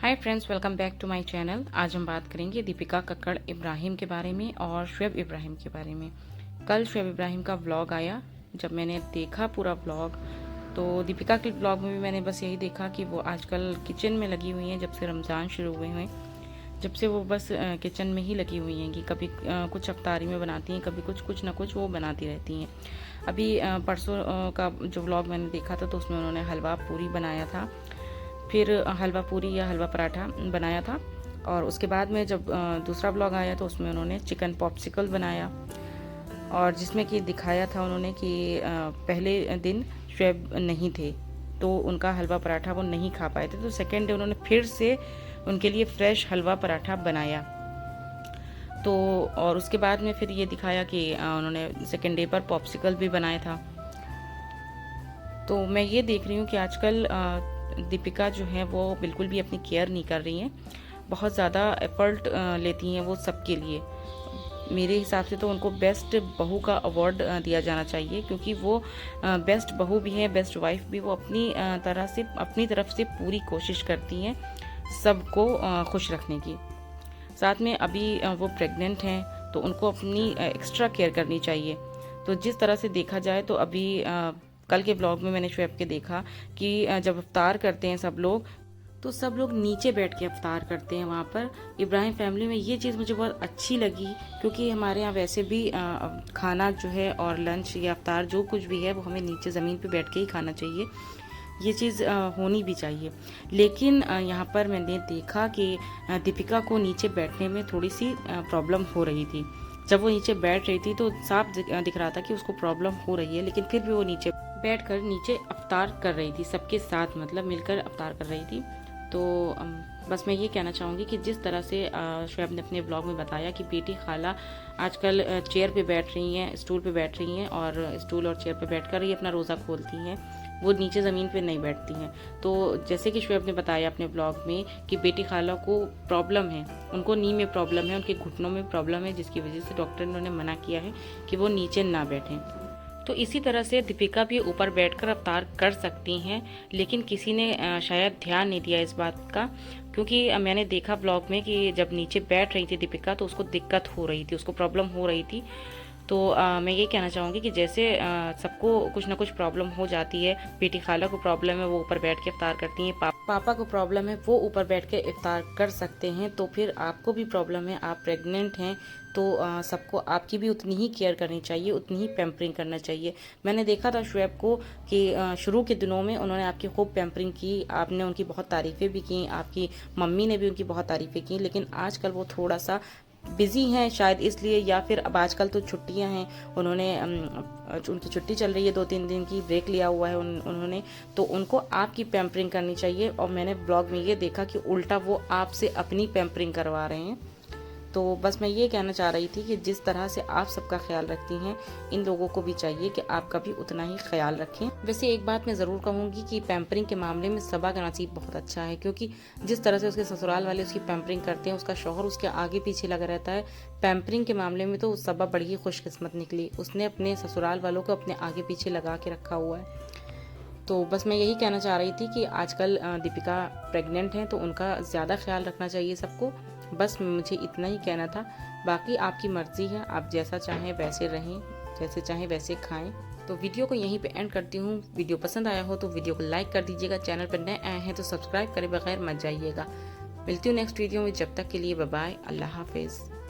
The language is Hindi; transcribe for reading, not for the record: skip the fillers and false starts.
Hi friends, welcome back to my channel. आज हम बात करेंगे दीपिका कक्कड़ इब्राहिम के बारे में और शुएब इब्राहिम के बारे में। कल शुएब इब्राहिम का व्लॉग आया। जब मैंने देखा पूरा व्लॉग तो दीपिका के व्लॉग में भी मैंने बस यही देखा कि वो आजकल किचन में लगी हुई हैं। जब से रमज़ान शुरू हुए हैं जब से वो बस किचन में ही लगी हुई हैं कि कभी कुछ अफ्तारी में बनाती हैं, कभी कुछ ना कुछ वो बनाती रहती हैं। अभी परसों का जो व्लॉग मैंने देखा था तो उसमें उन्होंने हलवा पूरी बनाया था, फिर हलवा पूरी या हलवा पराठा बनाया था। और उसके बाद में जब दूसरा ब्लॉग आया तो उसमें उन्होंने चिकन पॉप्सिकल बनाया, और जिसमें कि दिखाया था उन्होंने कि पहले दिन शुएब नहीं थे तो उनका हलवा पराठा वो नहीं खा पाए थे, तो सेकेंड डे उन्होंने फिर से उनके लिए फ्रेश हलवा पराठा बनाया। तो और उसके बाद में फिर ये दिखाया कि उन्होंने सेकेंड डे पर पॉप्सिकल भी बनाया था। तो मैं ये देख रही हूँ कि आजकल दीपिका जो है वो बिल्कुल भी अपनी केयर नहीं कर रही हैं, बहुत ज़्यादा एफर्ट लेती हैं वो सबके लिए। मेरे हिसाब से तो उनको बेस्ट बहू का अवार्ड दिया जाना चाहिए, क्योंकि वो बेस्ट बहू भी है, बेस्ट वाइफ भी। वो अपनी तरह से अपनी तरफ से पूरी कोशिश करती हैं सबको खुश रखने की। साथ में अभी वो प्रेग्नेंट हैं तो उनको अपनी एक्स्ट्रा केयर करनी चाहिए। तो जिस तरह से देखा जाए तो अभी कल के ब्लॉग में मैंने शुएब के देखा कि जब अफ्तार करते हैं सब लोग तो सब लोग नीचे बैठ के अफ्तार करते हैं वहाँ पर इब्राहिम फैमिली में। ये चीज़ मुझे बहुत अच्छी लगी, क्योंकि हमारे यहाँ वैसे भी खाना जो है और लंच या अफ्तार जो कुछ भी है वो हमें नीचे ज़मीन पे बैठ के ही खाना चाहिए। ये चीज़ होनी भी चाहिए। लेकिन यहाँ पर मैंने देखा कि दीपिका को नीचे बैठने में थोड़ी सी प्रॉब्लम हो रही थी। जब वो नीचे बैठ रही थी तो साफ दिख रहा था कि उसको प्रॉब्लम हो रही है, लेकिन फिर भी वो नीचे बैठकर नीचे अफ्तार कर रही थी, सबके साथ मतलब मिलकर अफ्तार कर रही थी। तो बस मैं ये कहना चाहूँगी कि जिस तरह से शुएब ने अपने ब्लॉग में बताया कि बेटी खाला आजकल चेयर पे बैठ रही हैं, स्टूल पे बैठ रही हैं, और स्टूल और चेयर पे बैठकर ही अपना रोज़ा खोलती हैं, वो नीचे ज़मीन पे नहीं बैठती हैं। तो जैसे कि शुएब ने बताया अपने ब्लॉग में कि बेटी खाला को प्रॉब्लम है, उनको नी में प्रॉब्लम है, उनके घुटनों में प्रॉब्लम है, जिसकी वजह से डॉक्टर ने उन्हें मना किया है कि वो नीचे ना बैठें। तो इसी तरह से दीपिका भी ऊपर बैठकर अवतार कर सकती हैं, लेकिन किसी ने शायद ध्यान नहीं दिया इस बात का, क्योंकि मैंने देखा ब्लॉग में कि जब नीचे बैठ रही थी दीपिका तो उसको दिक्कत हो रही थी, उसको प्रॉब्लम हो रही थी। तो मैं ये कहना चाहूँगी कि जैसे सबको कुछ ना कुछ प्रॉब्लम हो जाती है, बेटी खाला को प्रॉब्लम है वो ऊपर बैठ के इफ्तार करती हैं, पापा को प्रॉब्लम है वो ऊपर बैठ के इफ्तार कर सकते हैं, तो फिर आपको भी प्रॉब्लम है, आप प्रेग्नेंट हैं, तो सबको आपकी भी उतनी ही केयर करनी चाहिए, उतनी ही पैम्परिंग करना चाहिए। मैंने देखा था शुएब को कि शुरू के दिनों में उन्होंने आपकी खूब पैम्परिंग की, आपने उनकी बहुत तारीफ़ें भी की, आपकी मम्मी ने भी उनकी बहुत तारीफ़ें की, लेकिन आजकल वो थोड़ा सा बिज़ी हैं शायद इसलिए, या फिर अब आजकल तो छुट्टियां हैं, उन्होंने उनकी छुट्टी चल रही है, 2-3 दिन की ब्रेक लिया हुआ है उन्होंने, तो उनको आपकी पैम्परिंग करनी चाहिए। और मैंने ब्लॉग में ये देखा कि उल्टा वो आपसे अपनी पैम्परिंग करवा रहे हैं। तो बस मैं ये कहना चाह रही थी कि जिस तरह से आप सबका ख्याल रखती हैं, इन लोगों को भी चाहिए कि आपका भी उतना ही ख्याल रखें। वैसे एक बात मैं ज़रूर कहूँगी कि पैम्परिंग के मामले में सबा का नसीब बहुत अच्छा है, क्योंकि जिस तरह से उसके ससुराल वाले उसकी पैम्परिंग करते हैं, उसका शौहर उसके आगे पीछे लगा रहता है। पैम्परिंग के मामले में तो सबा बड़ी ही खुशकिस्मत निकली, उसने अपने ससुराल वालों को अपने आगे पीछे लगा के रखा हुआ है। तो बस मैं यही कहना चाह रही थी कि आजकल दीपिका प्रेग्नेंट हैं तो उनका ज़्यादा ख्याल रखना चाहिए सबको। बस मुझे इतना ही कहना था, बाकी आपकी मर्ज़ी है, आप जैसा चाहें वैसे रहें, जैसे चाहें वैसे खाएं। तो वीडियो को यहीं पे एंड करती हूँ। वीडियो पसंद आया हो तो वीडियो को लाइक कर दीजिएगा, चैनल पर नए आए हैं तो सब्सक्राइब करे बगैर मत जाइएगा। मिलती हूँ नेक्स्ट वीडियो में, जब तक के लिए बाय बाय, अल्लाह हाफिज़।